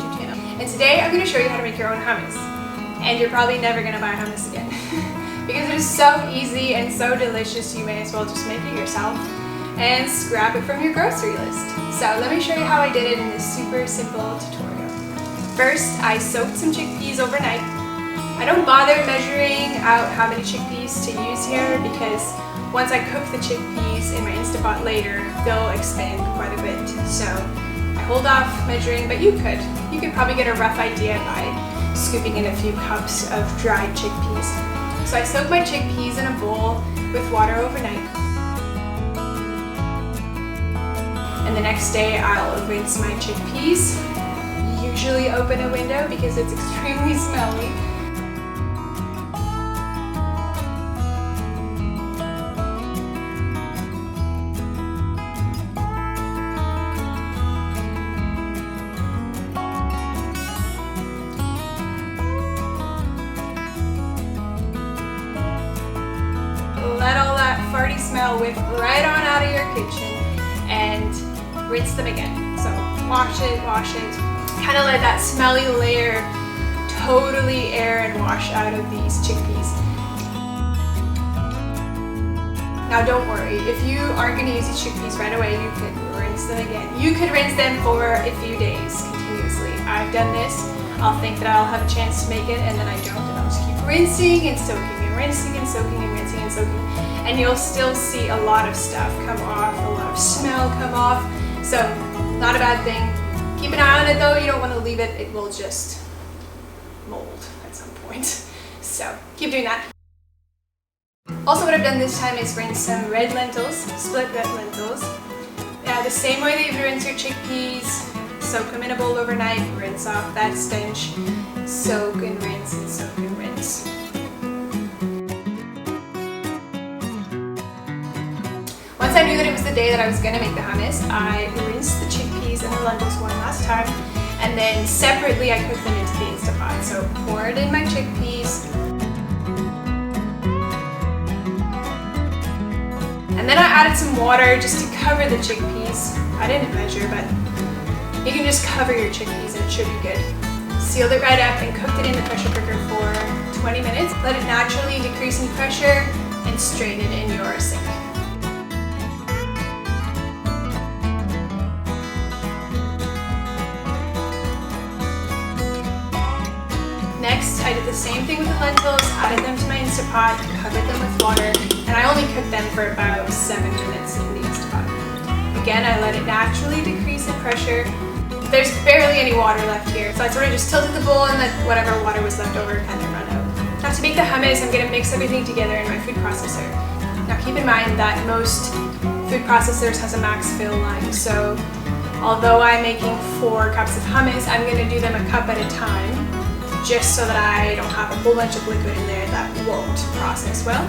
YouTube channel. And today I'm going to show you how to make your own hummus. And you're probably never going to buy hummus again. Because it is so easy and so delicious, you may as well just make it yourself and scrap it from your grocery list. So let me show you how I did it in this super simple tutorial. First, I soaked some chickpeas overnight. I don't bother measuring out how many chickpeas to use here because once I cook the chickpeas in my Instant Pot later, they'll expand quite a bit. So I hold off measuring, but you could. You could probably get a rough idea by scooping in a few cups of dried chickpeas. So I soak my chickpeas in a bowl with water overnight. And the next day I'll rinse my chickpeas. Usually open a window because it's extremely smelly. Let all that farty smell whiff right on out of your kitchen and rinse them again. So wash it, kind of let that smelly layer totally air and wash out of these chickpeas. Now don't worry, if you aren't going to use these chickpeas right away, you could rinse them again. You could rinse them for a few days continuously. I've done this. I'll think that I'll have a chance to make it and then I don't, and I'll just keep rinsing and soaking and rinsing and soaking and rinsing and soaking, and you'll still see a lot of stuff come off, a lot of smell come off. So not a bad thing. Keep an eye on it though, you don't want to leave it, it will just mold at some point. So keep doing that. Also what I've done this time is rinse some red lentils, split red lentils. The same way that you would rinse your chickpeas, soak them in a bowl overnight, rinse off that stench, soak and rinse and soak and rinse. Once I knew that it was the day that I was going to make the hummus, I rinsed the chickpeas and the lentils one last time, and then separately I cooked them into the Instant Pot. So poured in my chickpeas, and then I added some water just to cover the chickpeas. I didn't measure, but you can just cover your chickpeas and it should be good. Sealed it right up and cooked it in the pressure cooker for 20 minutes. Let it naturally decrease in pressure and strain it in your sink. Next, I did the same thing with the lentils, added them to my Instant Pot, covered them with water, and I only cooked them for about 7 minutes in the Instant Pot. Again, I let it naturally decrease in pressure. There's barely any water left here, so I sort of just tilted the bowl and let whatever water was left over kind of run out. Now to make the hummus, I'm going to mix everything together in my food processor. Now keep in mind that most food processors has a max fill line, so although I'm making 4 cups of hummus, I'm going to do them a cup at a time, just so that I don't have a whole bunch of liquid in there that won't process well.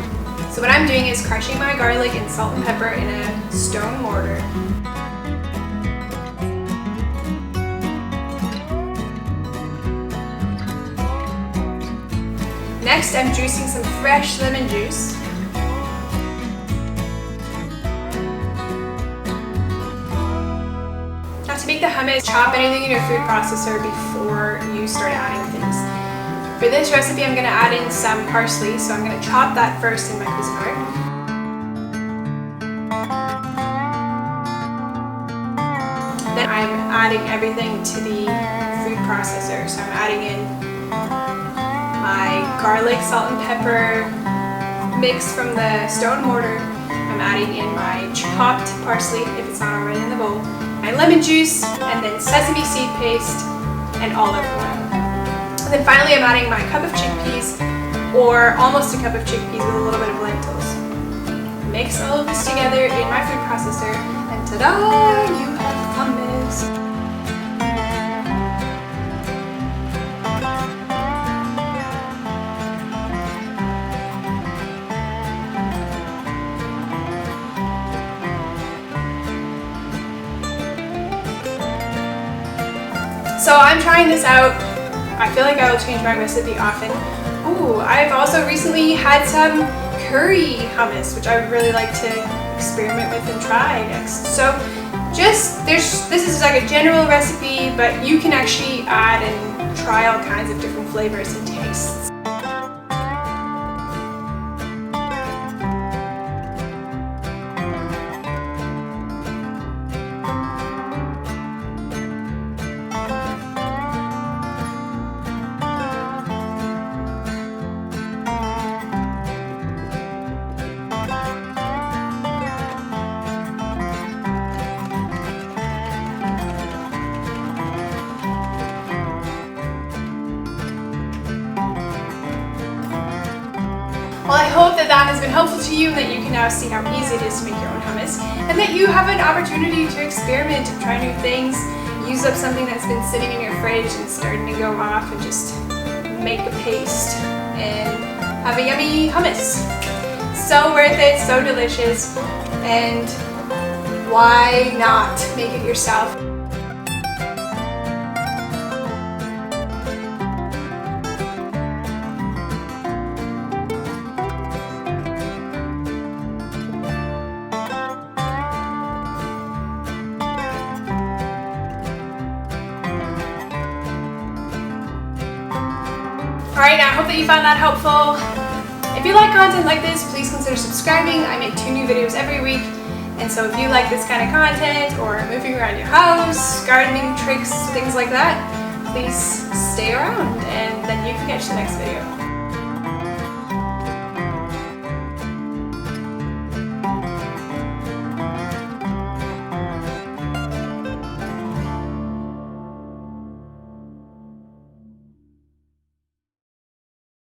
So what I'm doing is crushing my garlic and salt and pepper in a stone mortar. Next, I'm juicing some fresh lemon juice. Now to make the hummus, chop anything in your food processor before you start adding things. For this recipe, I'm going to add in some parsley, so I'm going to chop that first in my Cuisinart. Then I'm adding everything to the food processor, so I'm adding in my garlic, salt and pepper mix from the stone mortar. I'm adding in my chopped parsley, if it's not already in the bowl, my lemon juice, and then sesame seed paste and olive oil. And then finally I'm adding my cup of chickpeas, or almost a cup of chickpeas with a little bit of lentils. Mix all of this together in my food processor, and ta-da! You have hummus! So I'm trying this out. I feel like I will change my recipe often. Ooh, I've also recently had some curry hummus, which I would really like to experiment with and try next. So this is like a general recipe, but you can actually add and try all kinds of different flavors and tastes. Well, I hope that has been helpful to you, that you can now see how easy it is to make your own hummus, and that you have an opportunity to experiment and try new things, use up something that's been sitting in your fridge and starting to go off, and just make a paste and have a yummy hummus. So worth it, so delicious, and why not make it yourself? Alright, I hope that you found that helpful. If you like content like this, please consider subscribing. I make 2 new videos every week. And so if you like this kind of content, or moving around your house, gardening tricks, things like that, please stay around and then you can catch the next video.